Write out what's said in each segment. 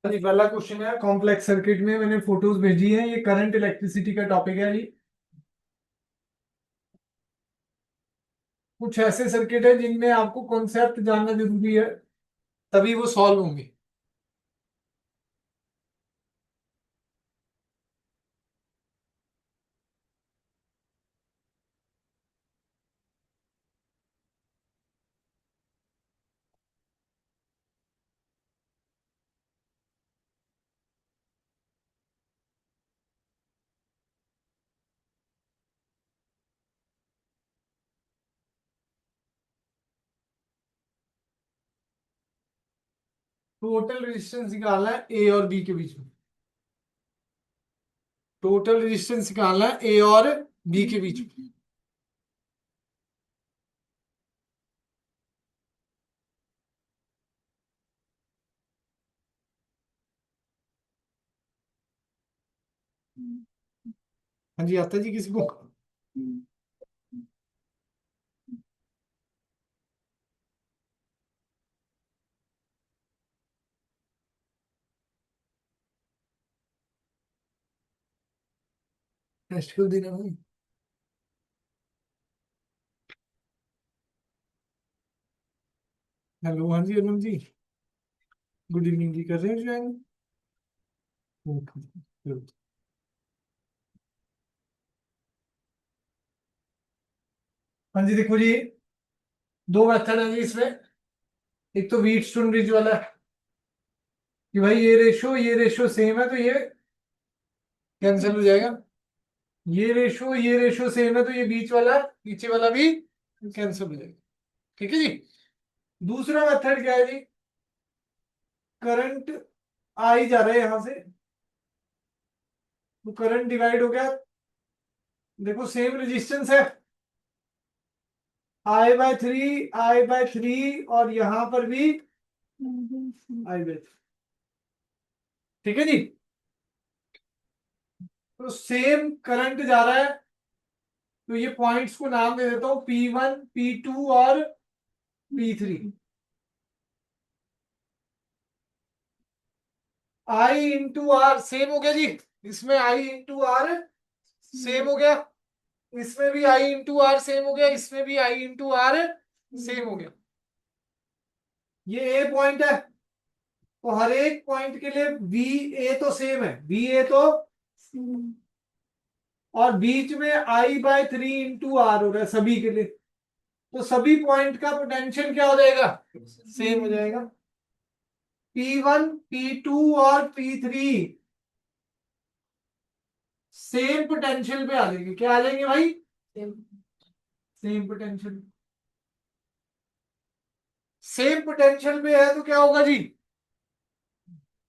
जी पहला क्वेश्चन है, complex circuit में मैंने फोटोज भेजी है, ये करंट इलेक्ट्रिसिटी का टॉपिक है जी। कुछ ऐसे सर्किट है जिनमें आपको कॉन्सेप्ट जानना जरूरी है, तभी वो सॉल्व होंगे। टोटल रेजिस्टेंस निकालना है ए और बी के बीच में। टोटल रेजिस्टेंस निकालना है ए और बी के बीच में। हाँ जी, आता है जी किसी को? टेस्ट कर देना भाई। हेलो, हाँ जी अरुण जी। गुड इवनिंग जी, कर रहे हैं ज्वाइन? ओके। हाँ जी देखो जी, दो मेथड है जी इसमें। एक तो व्हीटस्टोन ब्रिज वाला है कि भाई ये रेशो सेम है तो ये कैंसिल हो जाएगा। ये रेशो सेम है तो ये बीच वाला पीछे वाला भी कैंसिल हो जाएगा। ठीक है जी। दूसरा मेथड क्या है जी? करंट आ ही जा रहा है यहां से, तो करंट डिवाइड हो गया। देखो सेम रेजिस्टेंस है, I/3 और यहां पर भी I/3। ठीक है जी। तो सेम करंट जा रहा है, तो ये पॉइंट्स को नाम दे देता हूं P1 P2 और P3। I/R सेम हो गया जी। इसमें I/R सेम हो गया, इसमें भी I/R सेम हो गया, इसमें भी I/R सेम हो गया। ये ए पॉइंट है, तो हर एक पॉइंट के लिए वी ए तो सेम है, वी ए तो, और बीच में I/3 × R हो रहा है सभी के लिए। तो सभी पॉइंट का पोटेंशियल क्या हो जाएगा? सेम हो जाएगा। P1 P2 और P3 सेम पोटेंशियल पे आ जाएंगे। क्या आ जाएंगे भाई? Same potential. सेम पोटेंशियल पे है तो क्या होगा जी?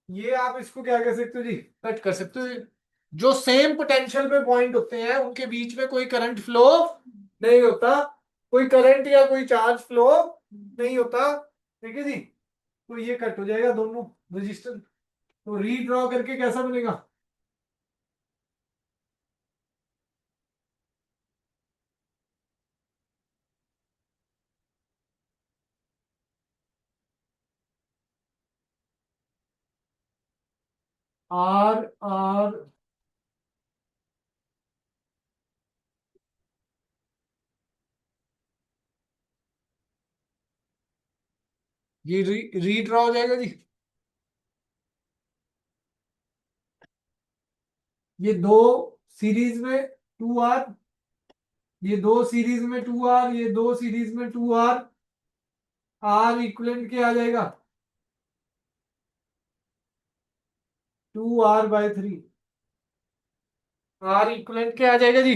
ये आप इसको क्या कह सकते हो जी? कट कर सकते हो। जो सेम पोटेंशियल पे पॉइंट होते हैं उनके बीच में कोई करंट फ्लो नहीं होता, कोई करंट या कोई चार्ज फ्लो नहीं होता। ठीक है जी। तो ये कट हो जाएगा दोनों रजिस्टर। तो रीड्रॉ करके कैसा बनेगा? R ये रीड्रॉ हो जाएगा जी। ये दो सीरीज में 2R, ये दो सीरीज में 2R, ये दो सीरीज में 2R। R इक्वलेंट क्या आ जाएगा? 2R/3। R इक्वलेंट क्या आ जाएगा जी?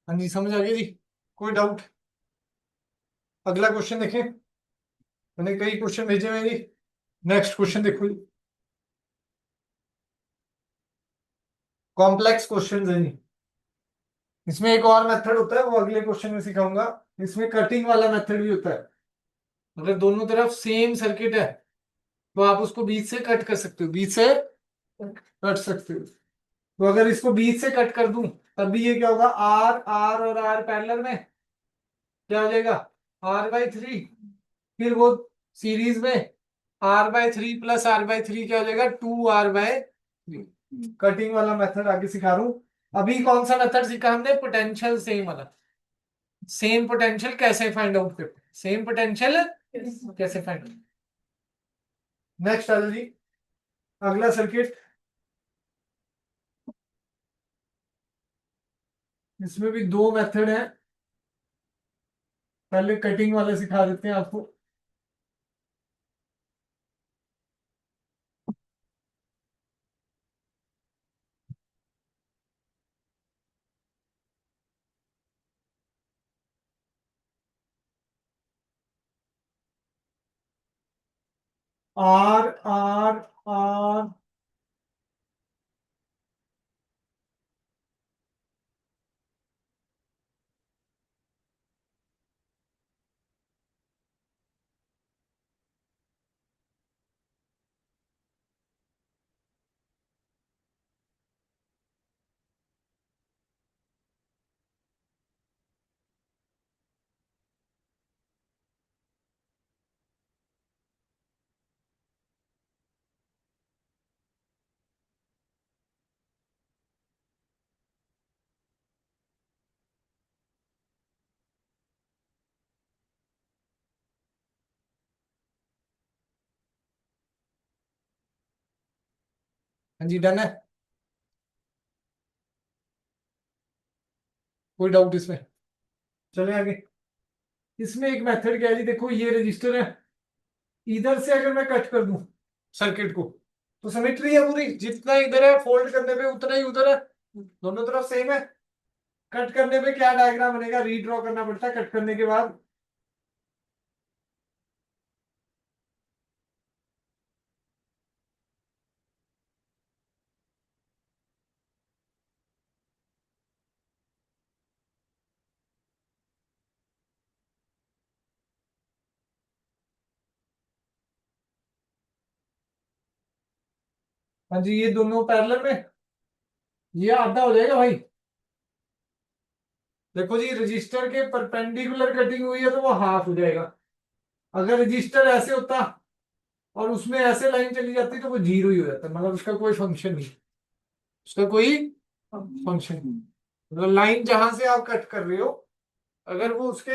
हाँ जी, समझ आ गई जी। कोई डाउट? अगला क्वेश्चन देखें। मैंने कई क्वेश्चन भेजे हैं जी। नेक्स्ट क्वेश्चन देखो जी। कॉम्प्लेक्स क्वेश्चन है जी। इसमें एक और मेथड होता है, वो अगले क्वेश्चन में सिखाऊंगा। इसमें कटिंग वाला मेथड भी होता है। अगर दोनों तरफ सेम सर्किट है तो आप उसको बीच से कट कर सकते हो, बीच से कट सकते हो। तो अगर इसको बीच से कट कर दूं तब भी ये क्या होगा, आर आर और आर पैरेलल में क्या हो जाएगा, R/3। फिर वो सीरीज में R/3 प्लस R/3 क्या हो जाएगा, 2R/3। कटिंग वाला मेथड आगे सिखा रहा हूं। अभी कौन सा मेथड सीखा हमने, पोटेंशियल सेम वाला। सेम पोटेंशियल कैसे फाइंड आउट करते हैं, सेम पोटेंशियल कैसे फाइंड आउट। नेक्स्ट आ जाओ जी। अगला सर्किट। इसमें भी दो मेथड है। पहले कटिंग वाले सिखा देते हैं आपको। R R R. हाँ जी, डन है। कोई डाउट इसमें? चले आगे। इसमें एक मेथड क्या है जी, देखो ये रजिस्टर है। इधर से अगर मैं कट कर दूं सर्किट को तो सिमेट्री है पूरी, जितना इधर है फोल्ड करने पे उतना ही उधर है, दोनों तरफ सेम है। कट करने पे क्या डायग्राम बनेगा, रीड्रॉ करना पड़ता है कट करने के बाद। हाँ जी, ये दोनों पैरेलल में, ये आधा हो जाएगा भाई। देखो जी, रजिस्टर के परपेंडिकुलर कटिंग हुई है तो वो हाफ हो जाएगा। अगर रजिस्टर ऐसे होता और उसमें ऐसे लाइन चली जाती तो वो जीरो ही हो जाता, मतलब उसका कोई फंक्शन नहीं। उसका कोई फंक्शन नहीं। मतलब लाइन जहां से आप कट कर रहे हो, अगर वो उसके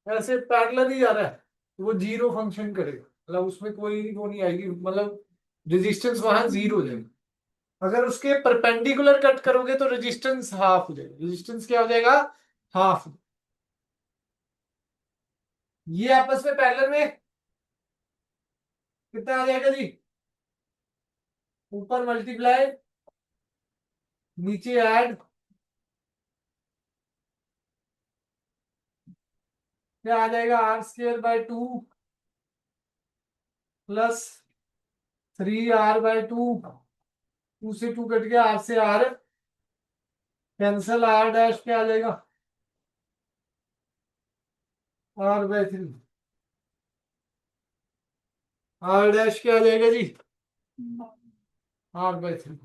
ऐसे पैरेलल ही जा रहा है तो वो जीरो फंक्शन करेगा, मतलब उसमें कोई वो नहीं आएगी, मतलब रेजिस्टेंस वहां जीरो हो जाएगा। अगर उसके परपेंडिकुलर कट करोगे तो रेजिस्टेंस हाफ हो जाएगा। रेजिस्टेंस क्या हो जाएगा, हाफ। ये आपस में पैरेलल में कितना आ जाएगा जी, ऊपर मल्टीप्लाई नीचे ऐड, क्या आ जाएगा, R² / 2 प्लस 3R/2। 2 से 2 कट गया, R से R कैंसल, R' क्या आ जाएगा, R/3। R' क्या आ जाएगा जी, R/3।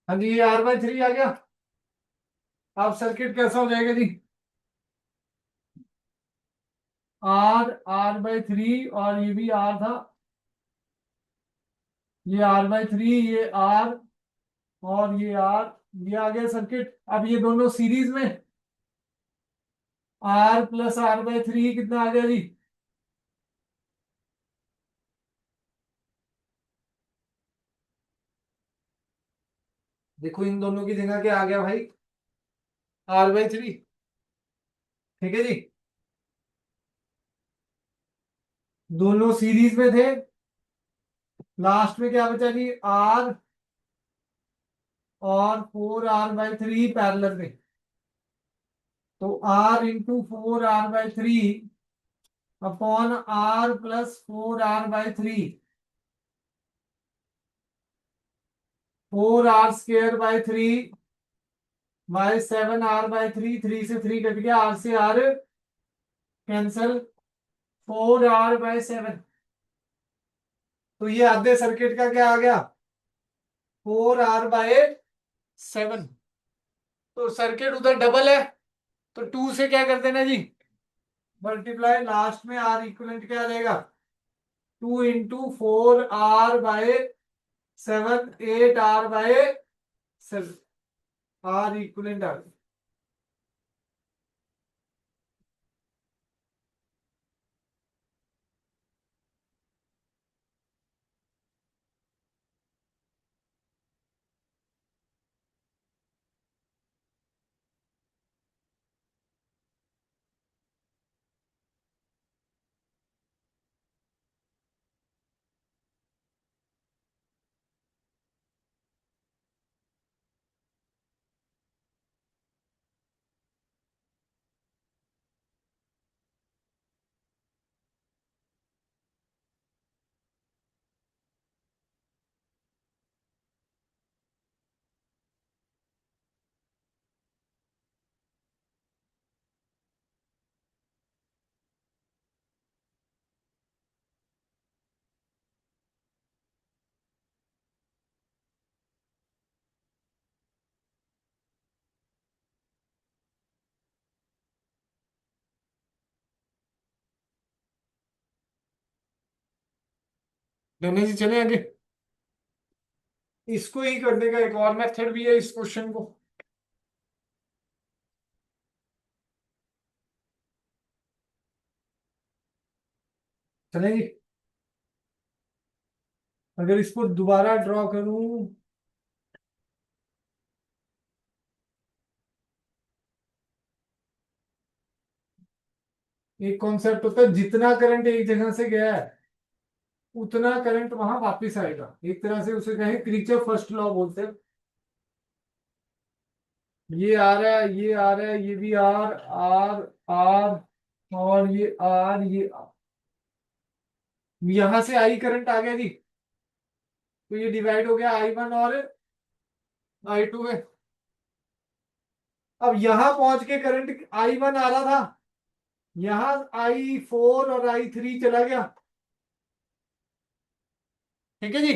हाँ जी, ये R/3 आ गया। अब सर्किट कैसा हो जाएगा जी, R/3 और ये भी R था, ये R/3, ये R और ये R, ये आ गया सर्किट। अब ये दोनों सीरीज में, R प्लस R/3 कितना आ गया जी, देखो इन दोनों की जगह क्या आ गया भाई, R/3। ठीक है जी। दोनों सीरीज में थे। लास्ट में क्या बचा जी, R और 4R/3 पैरेलल में। तो R × 4R/3 upon R + 4R/3, 4R² / 3 bye 7R/3, 3 से 3 कट गया, R से R कैंसल, 4R/7। तो ये आधे सर्किट का क्या आ गया, 4R/7। तो सर्किट उधर डबल है, तो 2 से क्या कर देना जी, मल्टीप्लाई, लास्ट में R इक्वलेंट क्या आ जाएगा, 2 × 4R/7, 8R/7, R इक्वलेंट आ गया। लेने जी चले आगे। इसको ही करने का एक और मेथड भी है इस क्वेश्चन को। चलेंगे, अगर इसको दोबारा ड्रॉ करूं, एक कॉन्सेप्ट होता है, जितना करंट एक जगह से गया है उतना करंट वहां वापस आएगा। एक तरह से उसे कहें क्रीचर फर्स्ट लॉ बोलते हैं। ये आ रहा है, ये आ रहा है, ये भी आर आर आर, और ये आर, ये आर। यहां से आई करंट आ गया जी, तो ये डिवाइड हो गया I1 और I2 में। अब यहां पहुंच के करंट I1 आ रहा था, यहां I4 और I3 चला गया। ठीक है जी।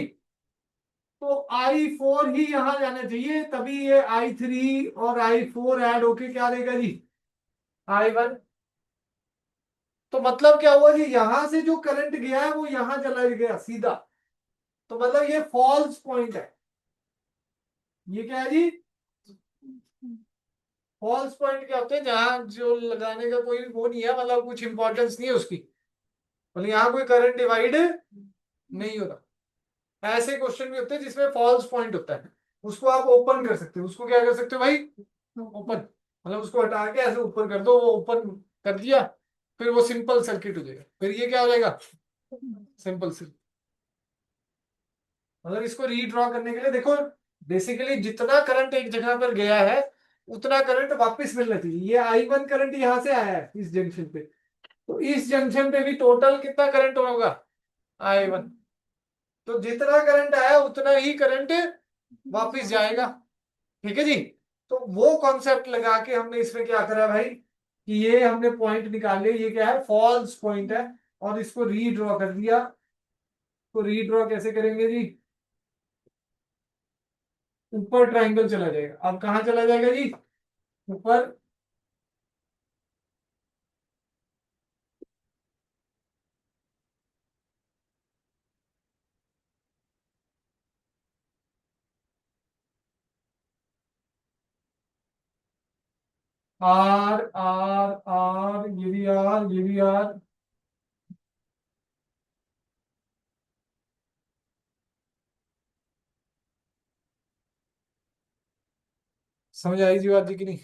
तो I4 ही यहां जाना चाहिए, तभी ये I3 और I4 ऐड होके क्या देगा जी, I1। तो मतलब क्या हुआ जी, यहां से जो करंट गया है वो यहां चला गया सीधा। तो मतलब ये फॉल्स पॉइंट है। ये क्या है जी, फॉल्स पॉइंट क्या होते हैं, जहां जो लगाने का कोई वो नहीं है, मतलब कुछ इंपॉर्टेंस नहीं है उसकी, मतलब यहाँ कोई करंट डिवाइड नहीं होता। ऐसे क्वेश्चन भी होते हैं जिसमें फॉल्स पॉइंट होता है, उसको आप ओपन कर सकते हो। उसको क्या कर सकते हो भाई, ओपन, मतलब उसको हटा के ऐसे ऊपर कर दो, वो ओपन कर दिया, फिर वो सिंपल सर्किट हो जाएगा। फिर ये क्या हो जाएगा, सिंपल सर्किट। मतलब इसको रीड्रॉ करने के लिए देखो, बेसिकली जितना करंट एक जगह पर गया है उतना करंट वापस मिलना चाहिए। ये I1 करंट यहां से आया है इस जंक्शन पे, तो इस जंक्शन पे भी टोटल कितना करंट होगा, I1। तो जितना करंट आया उतना ही करंट वापस जाएगा। ठीक है जी। तो वो कॉन्सेप्ट लगा के हमने इसमें क्या करा भाई, कि ये हमने पॉइंट निकाल लिया, ये क्या है, फॉल्स पॉइंट है, और इसको रीड्रॉ कर दिया। तो रीड्रॉ कैसे करेंगे जी, ऊपर ट्राइंगल चला जाएगा। अब कहां चला जाएगा जी, ऊपर। आर आर आर, ये भी आर, ये भी आर। समझ आई जी बात जी की नहीं।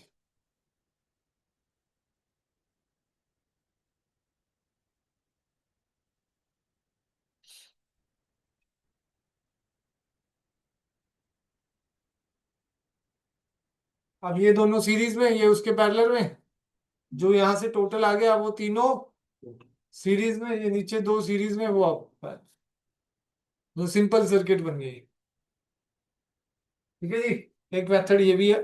अब ये दोनों सीरीज में, ये उसके पैरेलल में, जो यहां से टोटल आ गया वो तीनों सीरीज में, ये नीचे दो सीरीज में, वो अब वो सिंपल सर्किट बन गई। ठीक है जी। एक मेथड ये भी है।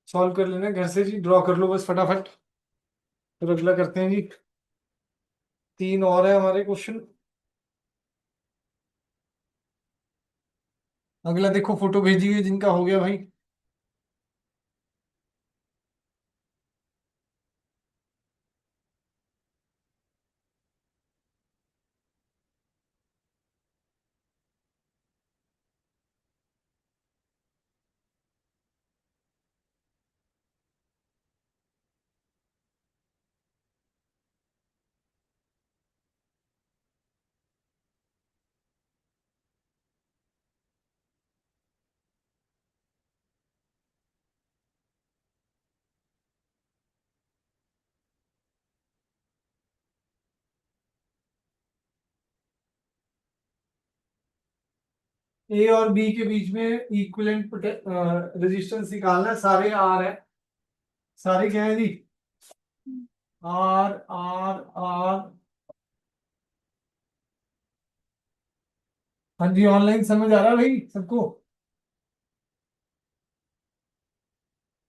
सॉल्व कर लेना घर से जी, ड्रॉ कर लो बस फटाफट। फिर अगला करते हैं जी। तीन और है हमारे क्वेश्चन। अगला देखो, फोटो भेजी हुई है जिनका हो गया भाई। ए और बी के बीच में इक्विवेलेंट रेजिस्टेंस निकालना है। सारे आर है, सारे क्या है जी? Are R R. हाँ जी, ऑनलाइन समझ आ रहा है भाई सबको?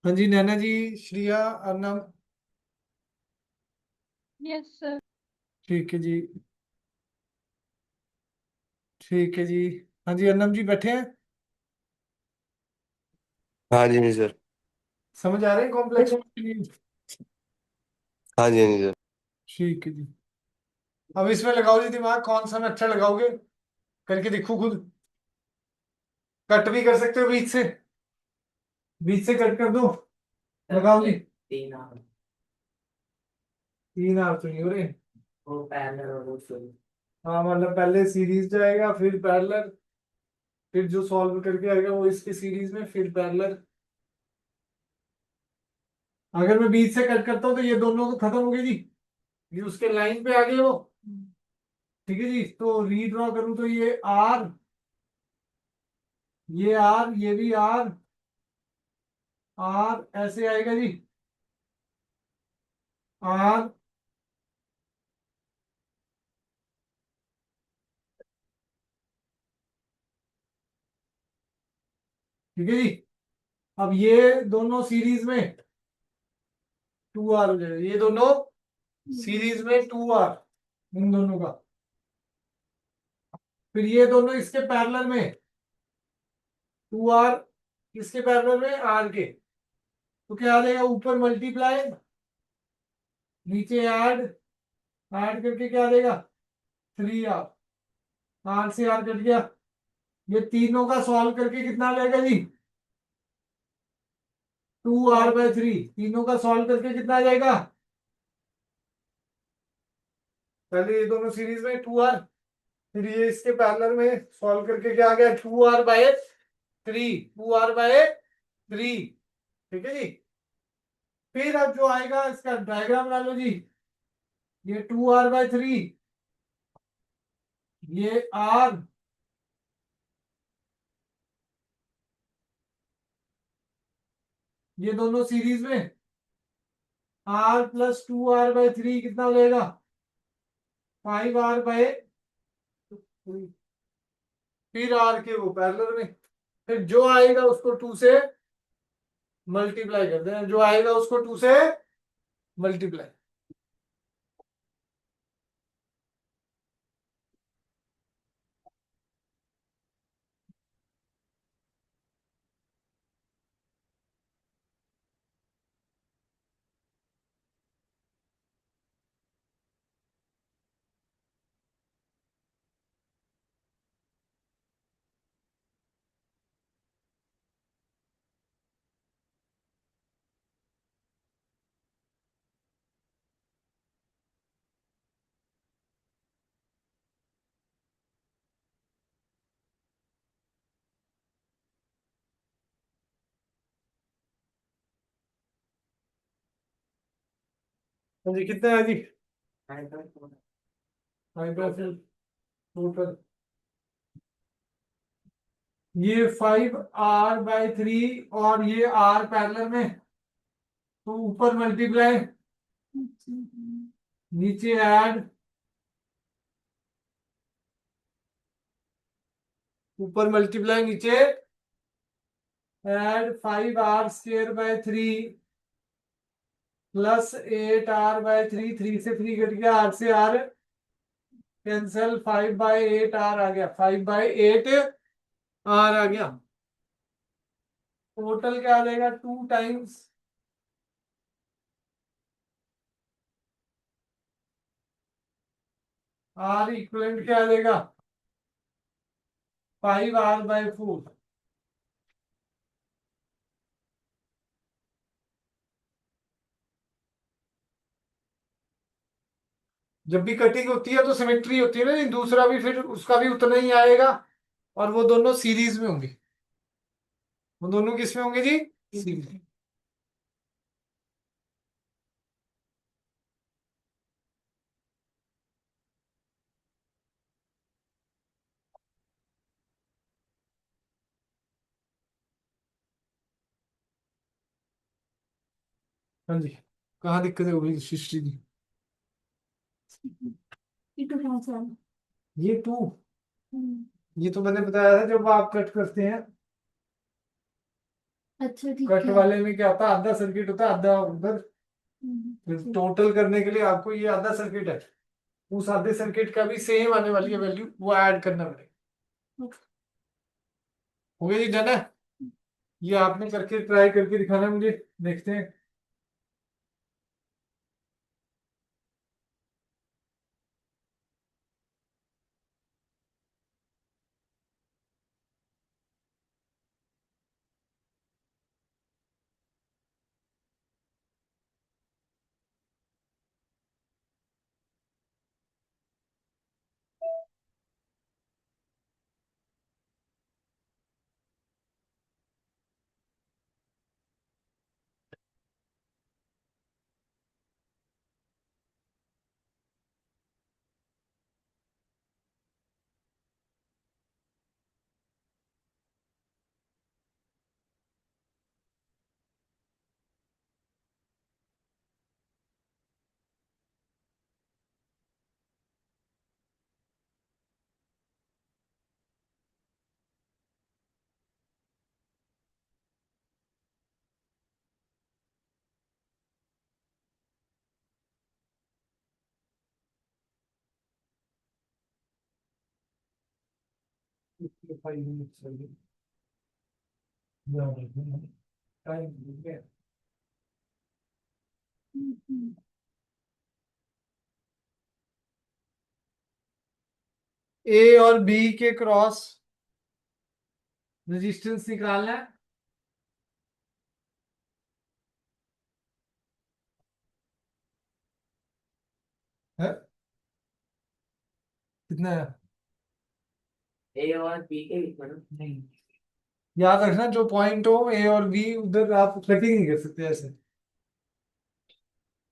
हाँ जी, नैना जी, श्रिया, अर्नब। Yes sir. ठीक है जी। ठीक है जी। हाँ जी, अर्नब जी बैठे हैं। हाँ जी, हाँ जी सर। समझ आ रहे हैं कॉम्प्लेक्स? हाँ जी, हाँ जी सर। ठीक है जी। अब इसमें लगाओ जी दिमाग, कौन सा अच्छा लगाओगे? करके देखो खुद। कट भी कर सकते हो बीच से, बीच से कट कर दो। लगाओ जी। तीन आर तो नहीं हो रहे। हाँ मतलब पहले सीरीज जाएगा, फिर पैरेलल, फिर जो सॉल्व करके आएगा वो इसके सीरीज में, फिर पैरेलल। अगर मैं बीच से कट करता हूँ तो ये दोनों तो खत्म हो गए जी, ये उसके लाइन पे आ गए वो। ठीक है जी। तो रीड्रॉ करूं तो ये आर, ये आर, ये भी आर, आर ऐसे आएगा जी। आर, ठीक है जी। अब ये दोनों सीरीज में टू आर हो जाएगा, ये दोनों सीरीज में टू आर, इन दोनों का। फिर ये दोनों इसके पैरेलल में टू आर, इसके पैरेलल में आर के। तो क्या आ जाएगा? ऊपर मल्टीप्लाई, नीचे ऐड, ऐड करके क्या आ जाएगा? Three R. आर से आर कट गया। ये तीनों का सॉल्व करके कितना आ जाएगा जी? Two R by three. तीनों का सॉल्व करके कितना आ जाएगा? पहले ये दोनों सीरीज में टू आर, फिर ये इसके पैरेलल में सॉल्व करके क्या आ गया? Two R by three, two R by three. ठीक है जी। फिर अब जो आएगा इसका डायग्राम बना लो जी। ये टू आर बाय थ्री, ये आर, ये दोनों सीरीज में R plus two R by three कितना हो जाएगा? Five R by. फिर आर के वो पैरेलल में, फिर जो आएगा उसको टू से मल्टीप्लाई कर देना, जो आएगा उसको टू से मल्टीप्लाई। हाँ जी, कितना है जी? 5/4 टोटल। ये 5r/3 और ये r पैरेलल में, तो ऊपर मल्टीप्लाई, नीचे ऐड, ऊपर मल्टीप्लाई नीचे ऐड 5r²/3 प्लस 8r/3, 3 से 3 कट गया, r से r कैंसल, 5/8r आ गया, 5/8r आ गया। टोटल क्या आ जाएगा? 2 टाइम्स r इक्वलेंट क्या आ जाएगा? 5r/4। जब भी कटिंग होती है तो सिमेट्री होती है ना, नहीं दूसरा भी फिर उसका भी उतना ही आएगा, और वो दोनों सीरीज में होंगे। वो दोनों किस में होंगे जी? सीरीज। हाँ जी, कहाँ दिक्कत है होगी सृष्टि की? ये तो कौन सा है? ये 2, हम्म, ये तो मैंने बताया था जब आप कट करते हैं। अच्छा ठीक कट है। वाले में क्या होता है? आधा सर्किट होता है, आधा उधर। फिर ठीक। टोटल करने के लिए आपको ये आधा सर्किट है, उस आधे सर्किट का भी सेम आने वाली है वैल्यू, वो ऐड करना पड़ेगा। हो गया जी, डन है। ये आपने करके ट्राई करके दिखाना है मुझे, देखते हैं। ए और बी के क्रॉस रेजिस्टेंस निकालना है। कितना है? ए और बी के बीच में ना? नहीं, याद रखना जो पॉइंट हो ए और बी, उधर आप कटिंग नहीं कर सकते ऐसे।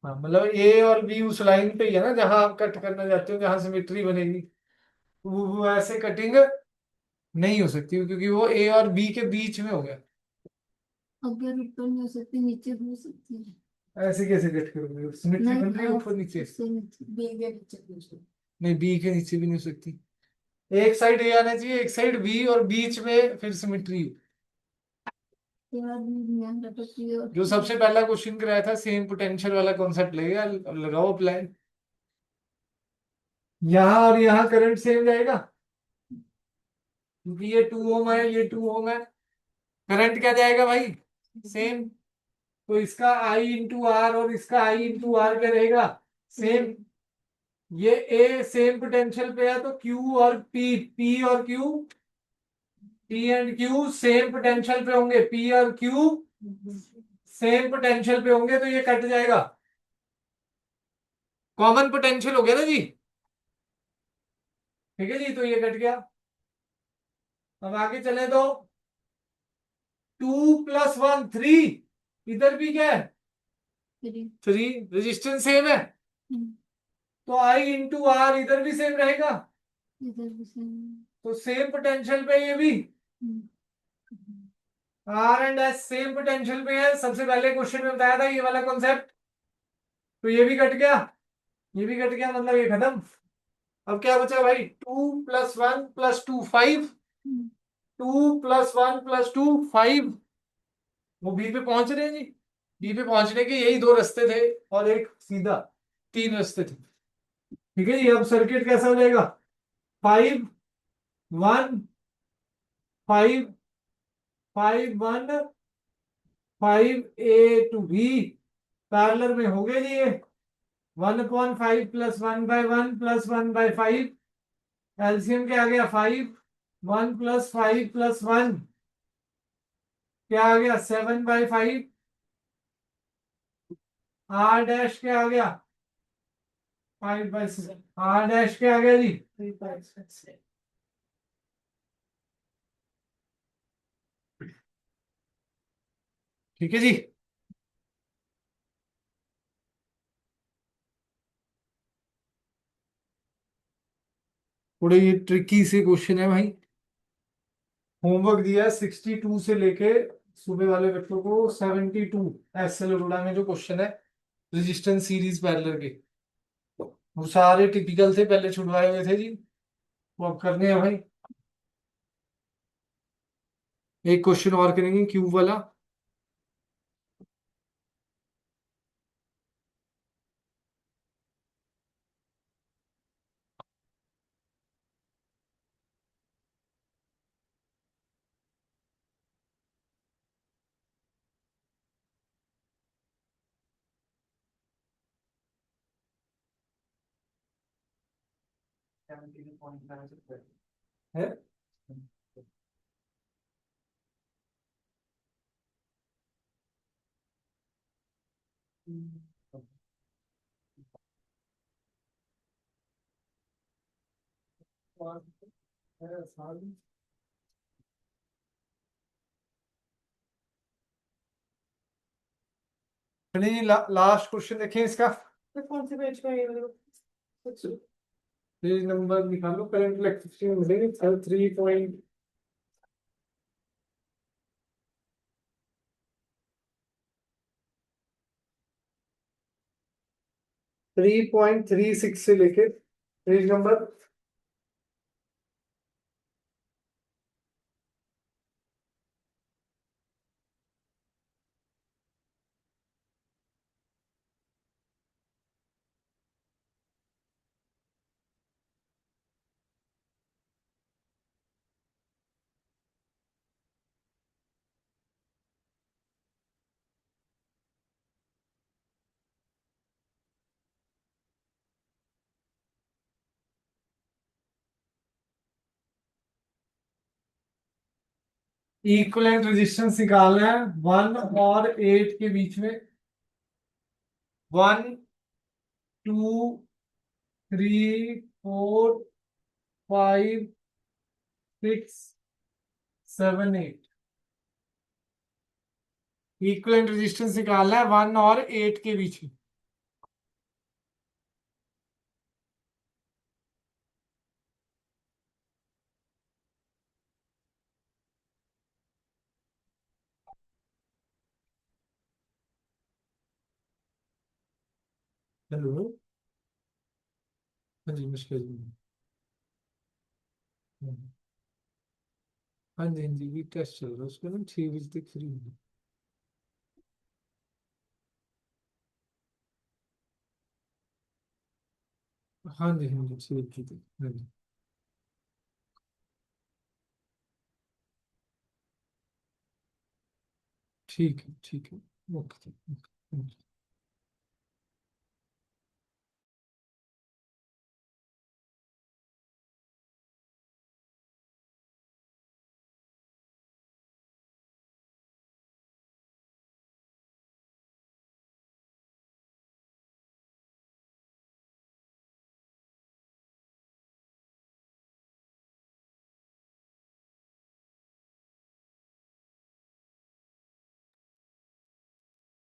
हाँ, मतलब ए और बी उस लाइन पे ही है ना जहां आप कट करना चाहते हो, जहां सिमेट्री बनेगी, वो ऐसे कटिंग नहीं हो सकती, क्योंकि वो ए और बी के बीच में हो गया। अगर ऊपर नहीं हो सकती, नीचे हो सकती है। ऐसे कैसे कट करोगे? सिमेट्री बन रही है ऊपर नीचे। उससे नीचे, बी के नीचे हो सकती नहीं, बी के नीचे भी नहीं हो सकती। एक साइड ए आना चाहिए, एक साइड बी, और बीच में फिर सिमेट्री। है। यार मैं बताती हूँ। जो सबसे पहला क्वेश्चन कराया था, सेम पोटेंशियल वाला कॉन्सेप्ट लगेगा, लगाओ अप्लाई। यहाँ और यहाँ करंट सेम जाएगा, क्योंकि ये 2 ओम है, ये 2 ओम है। करंट क्या जाएगा भाई? सेम। तो इसका आई इंटू आर और इसका आई इंटू आर क्या रहेगा? सेम। ये ए सेम पोटेंशियल पे है, तो क्यू और पी, पी और Q, P and Q same potential पे होंगे, पी और क्यू सेम पोटेंशियल पे होंगे, तो ये कट जाएगा। कॉमन पोटेंशियल हो गया ना जी? ठीक है जी, तो ये कट गया। अब आगे चले तो 2 + 1 3, इधर भी क्या है? 3 3 रेजिस्टेंस सेम है तो आई इंटू आर इधर भी सेम रहेगा इधर भी सेम तो सेम पोटेंशियल पे ये भी R and S same potential पे है सबसे पहले क्वेश्चन में बताया था ये वाला कॉन्सेप्ट तो ये भी कट गया ये भी कट गया मतलब ये खत्म अब क्या बचा भाई 2 + 1 + 2 5 2 + 1 + 2 5 वो बी पे पहुंच रहे हैं जी बी पे पहुंचने के यही 2 रास्ते थे और एक सीधा 3 रास्ते थे ठीक है जी अब सर्किट कैसा हो जाएगा 5 1 5 5 1 5 ए टू बी पैरेलल में हो गए जी ये 1/5 + 1/1 + 1/5 एलसीएम क्या आ गया 5 1 + 5 + 1 क्या आ गया 7/5 आर डैश क्या आ गया 5/6 आर डैश क्या आ गया जी 3/6 ठीक है जी थोड़े ये ट्रिकी से क्वेश्चन है भाई होमवर्क दिया है 62 से लेके सुबह वाले बच्चों को 72 एसएल अरोड़ा में जो क्वेश्चन है रेजिस्टेंस सीरीज पैरेलल के वो सारे टिपिकल थे पहले छुड़वाए हुए थे जी वो अब करने हैं भाई एक क्वेश्चन और करेंगे क्यूब वाला है लास्ट क्वेश्चन देखें इसका कौन से पेज का है ये वाला? पेज नंबर निकालो करंट इलेक्ट्रिसिटी में मिलेंगे 3.36 से लेके पेज नंबर इक्विवेलेंट रेजिस्टेंस निकालना है 1 और 8 के बीच में 1 2 3 4 5 6 7 8 इक्विवेलेंट रेजिस्टेंस निकालना है 1 और 8 के बीच में हेलो हाँ जी मुश्किल हाँ जी हाँ जी वी टेस्ट चल रहा है उसको ना 6 बजे तक फ्री होगी हाँ जी हाँ जी 6 बजे तक हाँ जी ठीक है ओके ओके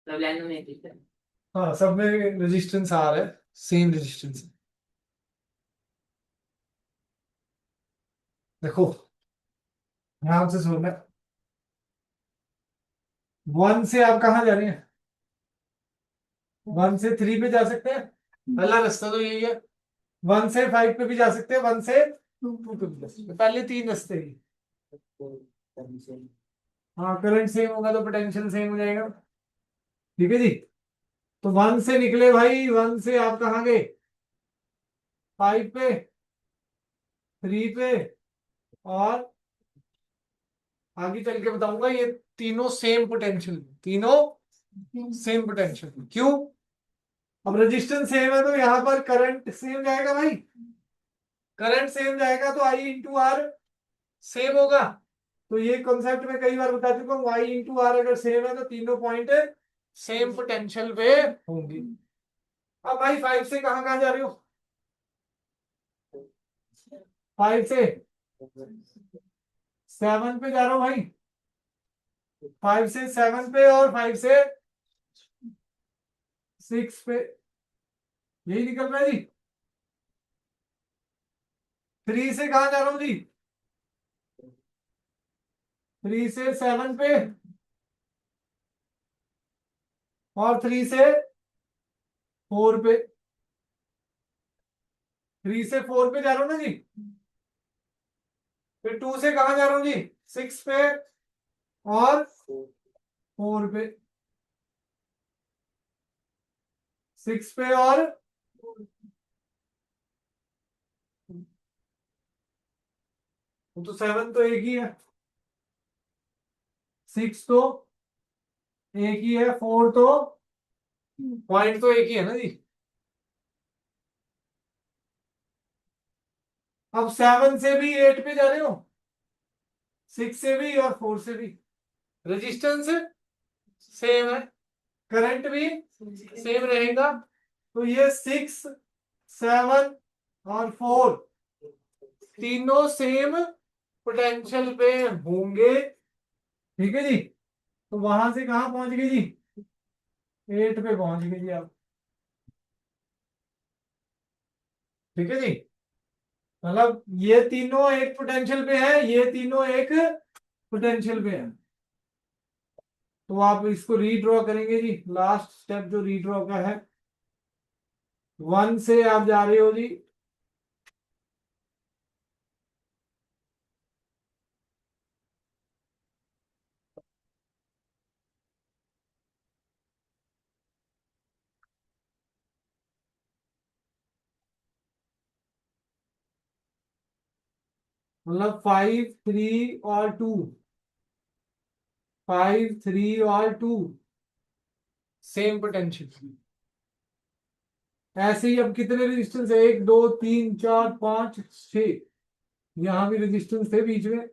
सब लाइन में ठीक है हाँ, सब में रेजिस्टेंस आर है, सेम रेजिस्टेंस। देखो ध्यान से सुनना, 1 से आप कहाँ जा रहे हैं? 1 से 3 पे जा सकते हैं, पहला रास्ता तो यही है। 1 से 5 पे भी जा सकते हैं, 1 से 2 पे भी जा सकते हैं, पहले 3 रास्ते ही। हाँ, करंट सेम होगा तो पोटेंशियल सेम हो जाएगा। ठीक है जी। तो 1 से निकले भाई, 1 से आप कहाँ गए? 5 पे, 3 पे, और आगे चल के बताऊंगा, ये तीनों सेम पोटेंशियल, तीनों सेम पोटेंशियल। क्यों? अब रेजिस्टेंस सेम है तो यहां पर करंट सेम जाएगा भाई, करंट सेम जाएगा तो आई इंटू आर सेम होगा। तो ये कॉन्सेप्ट में कई बार बता चुका हूँ, आई इंटू आर अगर सेम है तो तीनों पॉइंट सेम पोटेंशियल पे होंगे। अब भाई 5 से कहां कहां जा रहे हो? 5 से 7 पे जा रहा हूं भाई, 5 से 7 पे और 5 से 6 पे, यही निकल रहा है जी। 3 से कहां जा रहा हूं जी? 3 से 7 पे और 3 से 4 पे, 3 से 4 पे जा रहा हूं ना जी। फिर 2 से कहां जा रहा हूं जी? 6 पे और 4 पे, 6 पे और वो तो 7 तो एक ही है, 6 तो एक ही है, 4 तो पॉइंट तो एक ही है ना जी। अब 7 से भी 8 पे जा रहे हो, 6 से भी और 4 से भी, रेजिस्टेंस सेम है, करंट भी सेम रहेगा। तो ये 6, 7 और 4 तीनों सेम पोटेंशियल पे होंगे। ठीक है जी। तो वहां से कहां पहुंच गए जी? 8 पे पहुंच गए जी आप। ठीक है जी। मतलब ये तीनों एक पोटेंशियल पे है, ये तीनों एक पोटेंशियल पे है। तो आप इसको रीड्रॉ करेंगे जी, लास्ट स्टेप जो रीड्रॉ का है। 1 से आप जा रहे हो जी, मतलब 5, 3 और 2, 5, 3 और 2 सेम पोटेंशियल। ऐसे ही अब कितने रेजिस्टेंस है? 1, 2, 3, 4, 5, 6, यहां भी रेजिस्टेंस थे बीच में।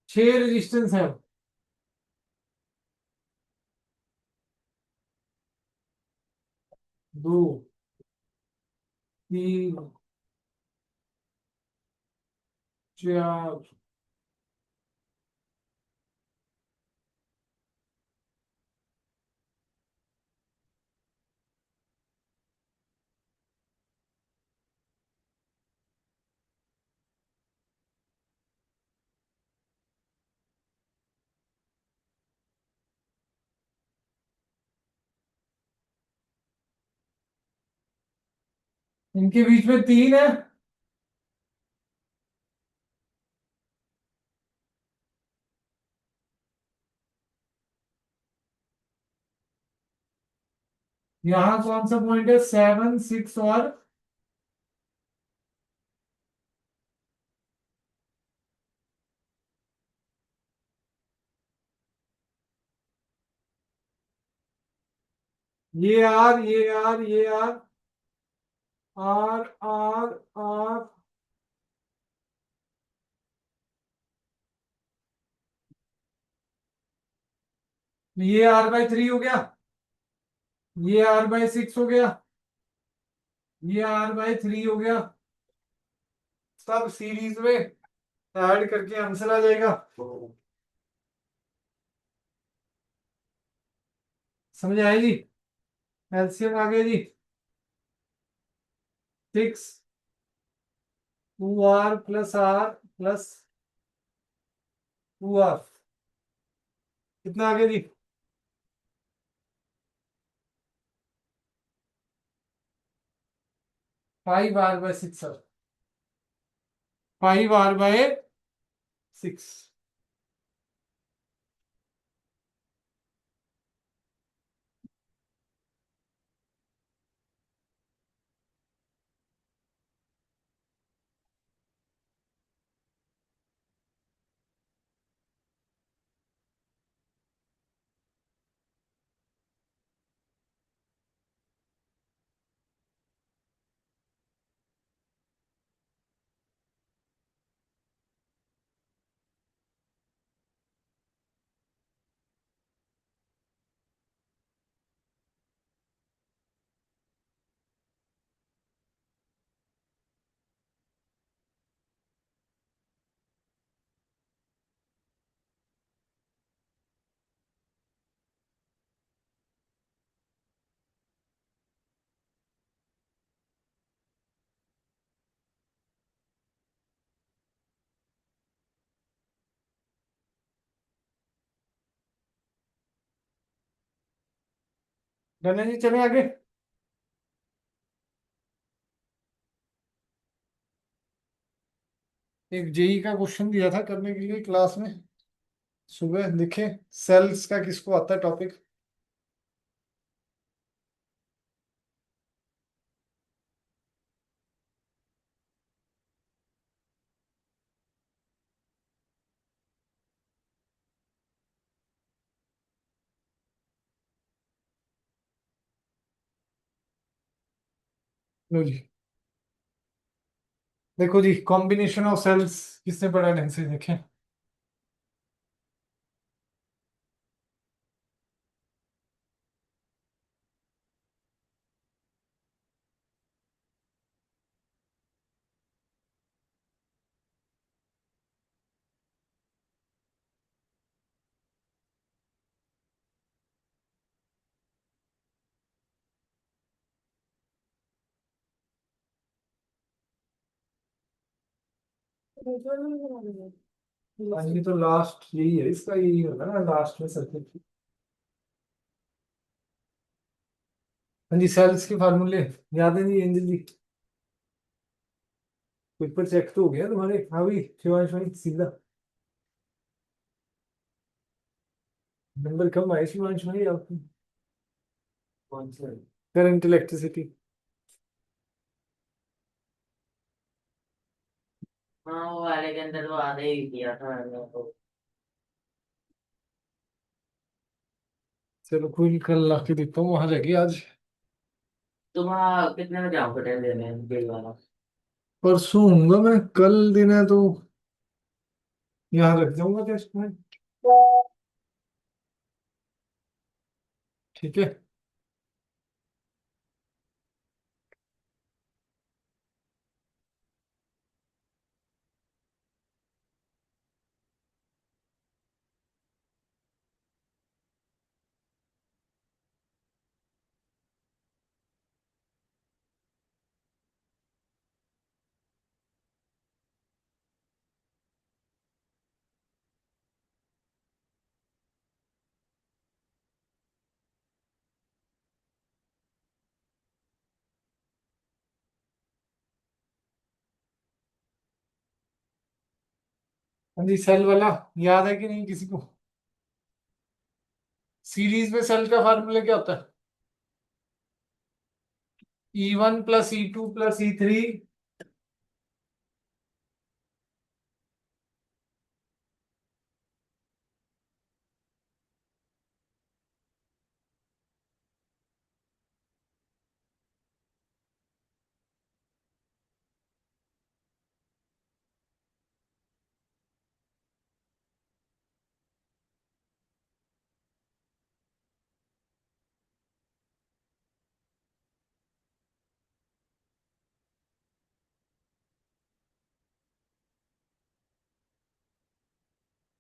6 रेजिस्टेंस है। 2, 3, 4, इनके बीच में 3 है। यहां कौन सा पॉइंट है? 7, 6 और ये आर, ये आर, ये आर, आर, आर, आर, ये R/3 हो गया, ये R/6 हो गया, ये R/3 हो गया, सब सीरीज में ऐड करके आंसर आ जाएगा। समझ आई जी? एलसीएम आ गया जी। 6 2r + r + 2r कितना आ गया जी? 5r/6 sir. 5r/6। डन है जी, चले आगे। एक जेई का क्वेश्चन दिया था करने के लिए क्लास में सुबह, लिखे सेल्स का किसको आता है टॉपिक? लो जी, देखो जी, कॉम्बिनेशन ऑफ सेल्स किसने पढ़ा ढंग से देखें। ये तो लास्ट यही है, इसका यही होगा ना लास्ट में सर्किट। हाँ जी, सेल्स के फार्मूले याद है नहीं एंजल जी? पेपर चेक तो हो गया तुम्हारे? हाँ भाई शिवांश भाई सीधा नंबर कम आए शिवांश भाई आपको। कौन सा? Current electricity. हाँ वो वाले के अंदर तो आधा ही किया था मैंने तो। चलो कोई नहीं, कल ला के देखता हूँ वहां जाके आज। तुम वहाँ कितने बजे आओगे टेस्ट देने जेल वाला? परसों होऊंगा मैं, कल देना है तो यहाँ रख जाऊंगा टेस्ट में। ठीक है। हाँ जी, सेल वाला याद है कि नहीं किसी को? सीरीज में सेल का फार्मूला क्या होता है? E1 + E2 + E3।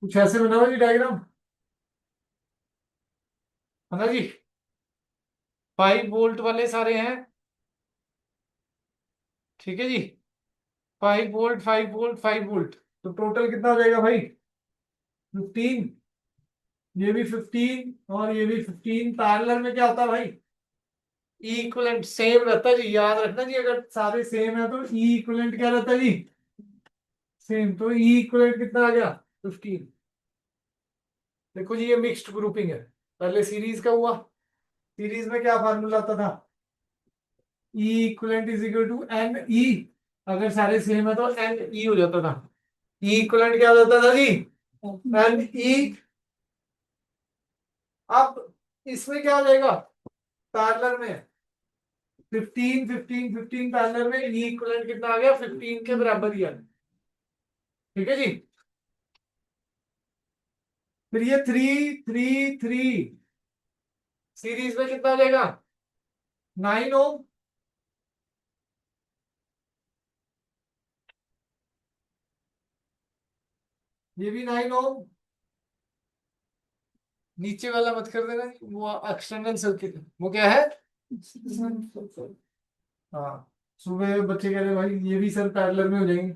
कुछ ऐसे बनाओ जी डायग्राम, है ना जी। 5 वोल्ट वाले सारे हैं, ठीक है जी। 5 वोल्ट 5 वोल्ट 5 वोल्ट, तो टोटल कितना हो जाएगा भाई? 15। ये भी 15 और ये भी 15। पैरेलल में क्या होता है भाई? ई इक्वलेंट सेम रहता है जी, याद रखना जी, अगर सारे सेम है तो ई इक्वलेंट क्या रहता है जी? सेम। तो ई इक्वलेंट कितना आ गया? 15। देखो जी, ये मिक्स्ड ग्रुपिंग है। पहले सीरीज का हुआ, सीरीज में क्या फार्मूला आता था? E equivalent is equal to N E. अगर सारे सेम है तो एन ई हो जाता था। ई इक्वलेंट क्या हो जाता था जी? N E. अब इसमें क्या हो जाएगा? पैरेलल में 15 15 15 पैरेलल में ई इक्वलेंट कितना आ गया? 15 के बराबर ही है, ठीक है जी। फिर ये 3 3 3 सीरीज में कितना आ जाएगा? 9 ओम। ये भी 9 ओम। नीचे वाला मत कर देना, वो एक्सटर्नल सर्किट है। वो क्या है? हाँ, सुबह बच्चे कह रहे भाई ये भी सर पैरेलल में हो जाएंगे।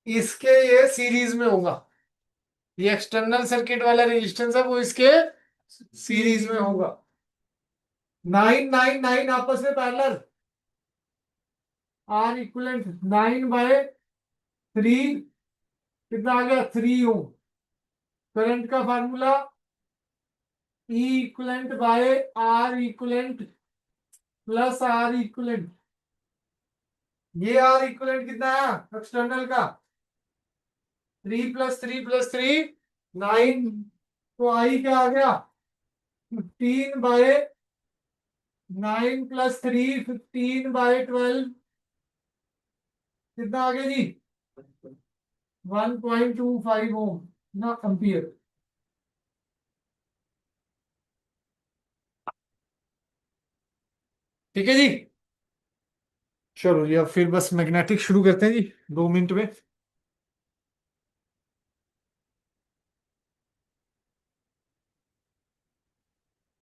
इसके ये सीरीज में होगा, ये एक्सटर्नल सर्किट वाला रेजिस्टेंस है वो इसके सीरीज में होगा। 9 9 9 आपस में पैरेलल, आर इक्वलेंट 9/3 कितना आ गया? 3 ओम। करंट का formula E equivalent by R equivalent plus R equivalent. ये आर इक्वलेंट कितना है एक्सटर्नल का? 3 + 3 + 3 9। तो आई क्या आ गया? 15/9 + 3 15/12 कितना आ गया जी? 1.25 ओम ना एम्पियर। ठीक है जी। चलो जी, अब फिर बस मैग्नेटिक शुरू करते हैं जी 2 मिनट में।